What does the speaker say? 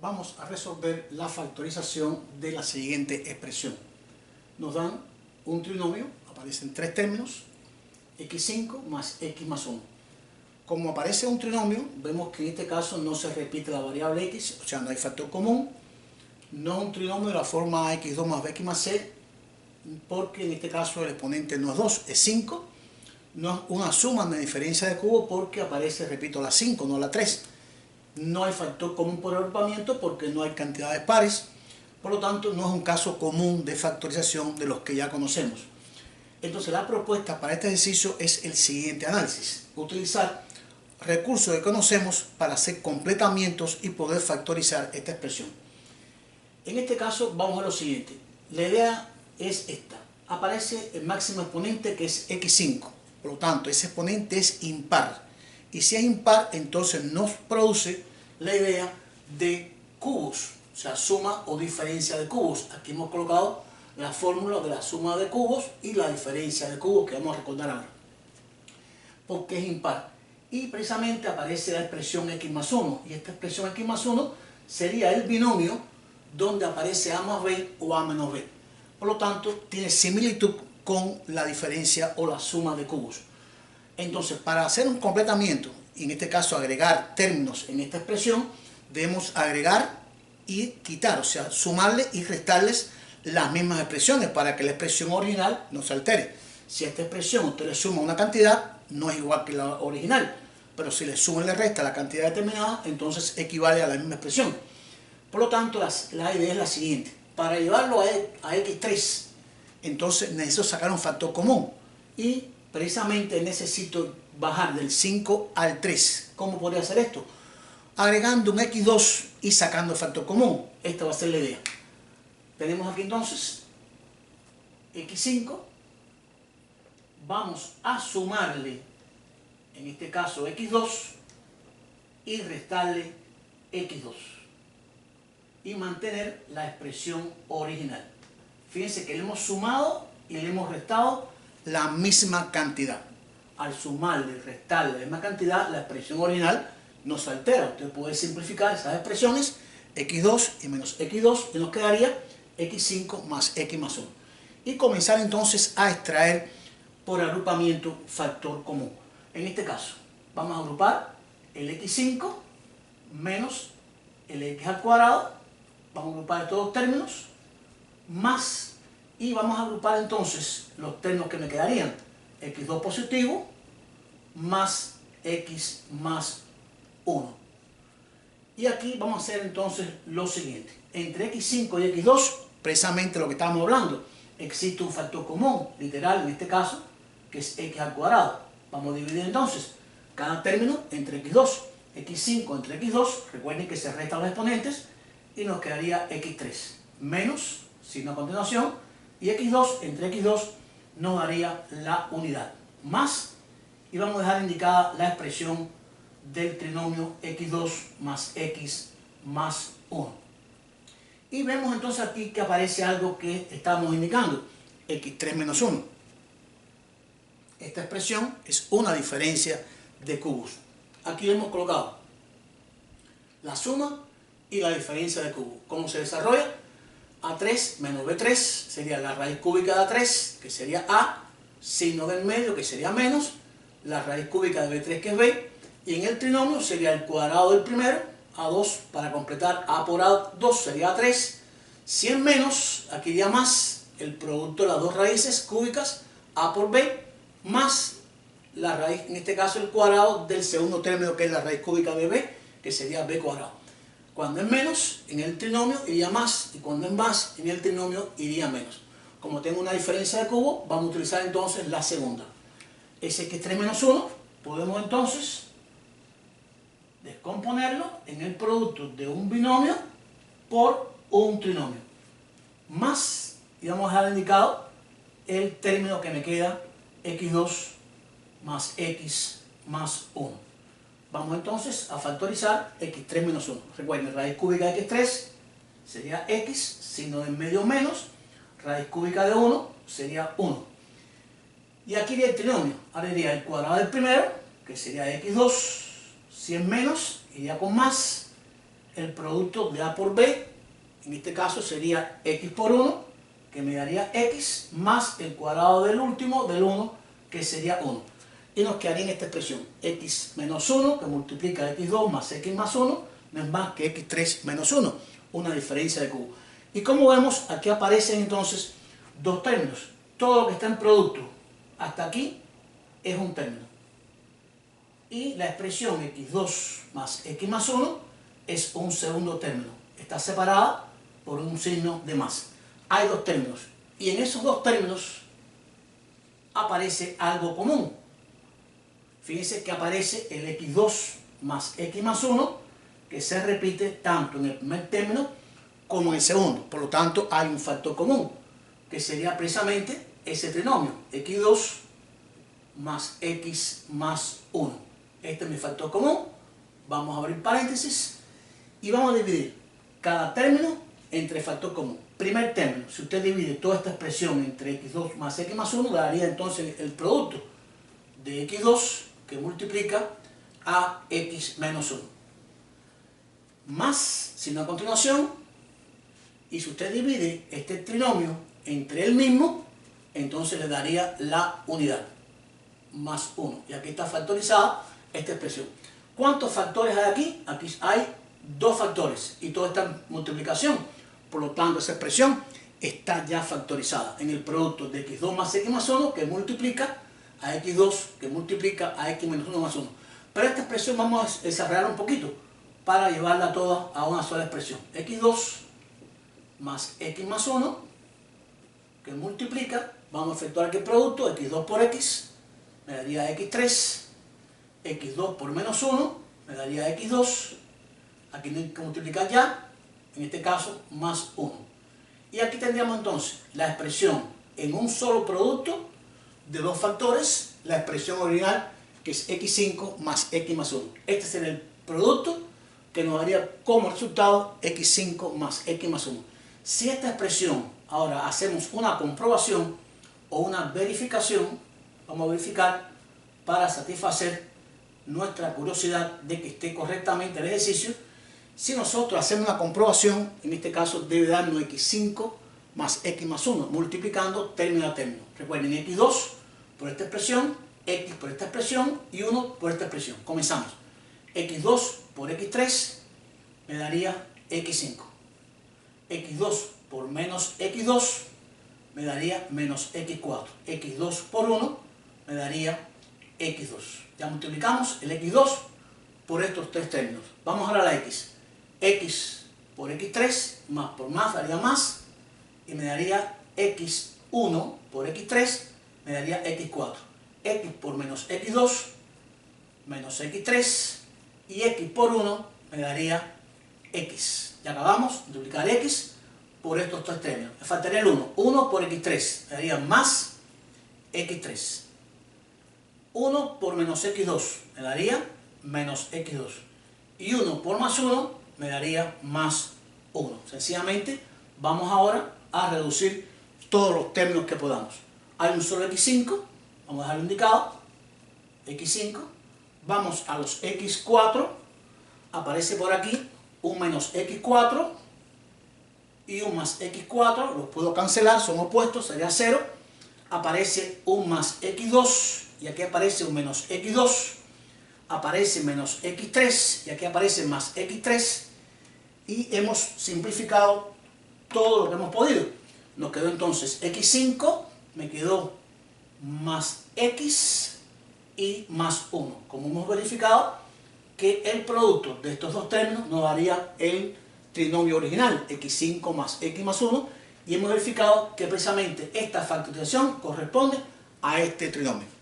vamos a resolver la factorización de la siguiente expresión. Nos dan un trinomio, aparecen tres términos, x5 más x más 1. Como aparece un trinomio, vemos que en este caso no se repite la variable x, o sea, no hay factor común. No es un trinomio de la forma x2 más bx más c, porque en este caso el exponente no es 2, es 5. No es una suma de diferencia de cubo porque aparece, repito, la 5, no la 3. No hay factor común por agrupamiento porque no hay cantidades pares. Por lo tanto, no es un caso común de factorización de los que ya conocemos. Entonces, la propuesta para este ejercicio es el siguiente análisis. Utilizar recursos que conocemos para hacer completamientos y poder factorizar esta expresión. En este caso, vamos a lo siguiente. La idea es esta. Aparece el máximo exponente que es x5. Por lo tanto, ese exponente es impar. Y si es impar, entonces nos produce la idea de cubos, o sea, suma o diferencia de cubos. Aquí hemos colocado la fórmula de la suma de cubos y la diferencia de cubos que vamos a recordar ahora. Porque es impar. Y precisamente aparece la expresión x más 1. Y esta expresión x más 1 sería el binomio donde aparece a más b o a menos b. Por lo tanto, tiene similitud con la diferencia o la suma de cubos. Entonces, para hacer un completamiento, y en este caso agregar términos en esta expresión, debemos agregar y quitar, o sea, sumarle y restarles las mismas expresiones para que la expresión original no se altere. Si a esta expresión usted le suma una cantidad, no es igual que la original, pero si le suma y le resta la cantidad determinada, entonces equivale a la misma expresión. Por lo tanto, la idea es la siguiente. Para llevarlo a x3, entonces necesito sacar un factor común. Y precisamente necesito bajar del 5 al 3. ¿Cómo podría hacer esto? Agregando un x2 y sacando el factor común. Esta va a ser la idea. Tenemos aquí entonces x5. Vamos a sumarle, en este caso x2, y restarle x2. Y mantener la expresión original. Fíjense que le hemos sumado y le hemos restado la misma cantidad. Al sumarle y restarle la misma cantidad, la expresión original no se altera. Usted puede simplificar esas expresiones, x2 y menos x2, y nos quedaría x5 más x más 1. Y comenzar entonces a extraer por agrupamiento factor común. En este caso, vamos a agrupar el x5 menos el x al cuadrado. Vamos a agrupar estos dos términos, más, y vamos a agrupar entonces los términos que me quedarían. x2 positivo más x más 1. Y aquí vamos a hacer entonces lo siguiente. Entre x5 y x2, precisamente lo que estábamos hablando, existe un factor común, literal en este caso, que es x al cuadrado. Vamos a dividir entonces cada término entre x2. x5 entre x2, recuerden que se restan los exponentes, y nos quedaría x3 menos, signo a continuación, y x2 entre x2 nos daría la unidad, más, y vamos a dejar indicada la expresión del trinomio x2 más x más 1. Y vemos entonces aquí que aparece algo que estamos indicando, x3 menos 1. Esta expresión es una diferencia de cubos. Aquí hemos colocado la suma y la diferencia de cubos. ¿Cómo se desarrolla? A3 menos B3 sería la raíz cúbica de A3, que sería A, signo del medio, que sería menos, la raíz cúbica de B3, que es B, y en el trinomio sería el cuadrado del primero, A2, para completar A por A2 sería A3, si es menos, aquí iría más, el producto de las dos raíces cúbicas, A por B, más la raíz, en este caso el cuadrado del segundo término, que es la raíz cúbica de B, que sería B cuadrado. Cuando es menos, en el trinomio iría más, y cuando es más, en el trinomio iría menos. Como tengo una diferencia de cubo, vamos a utilizar entonces la segunda. Ese x3 menos 1, podemos entonces descomponerlo en el producto de un binomio por un trinomio. Más, y vamos a dejar indicado el término que me queda, x2 más x más 1. Vamos entonces a factorizar x3 menos 1. Recuerden, raíz cúbica de x3 sería x, signo del medio menos, raíz cúbica de 1 sería 1. Y aquí iría el trinomio. Ahora iría el cuadrado del primero, que sería x2, si es menos, iría con más, el producto de A por B, en este caso sería x por 1, que me daría x, más el cuadrado del último, del 1, que sería 1. Y nos quedaría en esta expresión, x menos 1, que multiplica x2 más x más 1, no es más que x3 menos 1, una diferencia de cubo. Y como vemos, aquí aparecen entonces dos términos. Todo lo que está en producto hasta aquí es un término. Y la expresión x2 más x más 1 es un segundo término. Está separada por un signo de más. Hay dos términos. Y en esos dos términos aparece algo común. Fíjense que aparece el x2 más x más 1, que se repite tanto en el primer término como en el segundo. Por lo tanto, hay un factor común, que sería precisamente ese trinomio, x2 más x más 1. Este es mi factor común. Vamos a abrir paréntesis y vamos a dividir cada término entre factor común. Primer término, si usted divide toda esta expresión entre x2 más x más 1, daría entonces el producto de x2 que multiplica a x menos 1. Más, sino a continuación, y si usted divide este trinomio entre el mismo, entonces le daría la unidad, más 1. Y aquí está factorizada esta expresión. ¿Cuántos factores hay aquí? Aquí hay dos factores y todo está en multiplicación. Por lo tanto, esa expresión está ya factorizada en el producto de x2 más x más 1, que multiplica a x2, que multiplica a x menos 1 más 1. Pero esta expresión vamos a desarrollar un poquito para llevarla toda a una sola expresión. x2 más x más 1, que multiplica, vamos a efectuar aquí el producto, x2 por x, me daría x3, x2 por menos 1, me daría x2, aquí no hay que multiplicar ya, en este caso más 1. Y aquí tendríamos entonces la expresión en un solo producto de dos factores, la expresión original que es x5 más x más 1. Este sería el producto que nos daría como resultado x5 más x más 1. Si esta expresión, ahora hacemos una comprobación o una verificación, vamos a verificar para satisfacer nuestra curiosidad de que esté correctamente el ejercicio. Si nosotros hacemos una comprobación, en este caso debe darnos x5 más x más 1, multiplicando término a término. Recuerden, x2 por esta expresión, x por esta expresión y 1 por esta expresión. Comenzamos. x2 por x3 me daría x5. x2 por menos x2 me daría menos x4. x2 por 1 me daría x2. Ya multiplicamos el x2 por estos tres términos. Vamos ahora a la x. X por x3 más por más daría más y me daría x1 por x3 me daría x4. X por menos x2 menos x3 y x por 1 me daría x. Ya acabamos de multiplicar x por estos tres términos. Me faltaría el 1. 1 por x3 me daría más x3. 1 por menos x2 me daría menos x2. Y 1 por más 1 me daría más 1. Sencillamente vamos ahora a reducir todos los términos que podamos. Hay un solo x5, vamos a dejarlo indicado, x5. Vamos a los x4, aparece por aquí un menos x4 y un más x4, los puedo cancelar, son opuestos, sería 0. Aparece un más x2 y aquí aparece un menos x2. Aparece menos x3 y aquí aparece más x3 y hemos simplificado todo lo que hemos podido. Nos quedó entonces x5, me quedó más x y más 1. Como hemos verificado que el producto de estos dos términos nos daría el trinomio original, x5 más x más 1, y hemos verificado que precisamente esta factorización corresponde a este trinomio.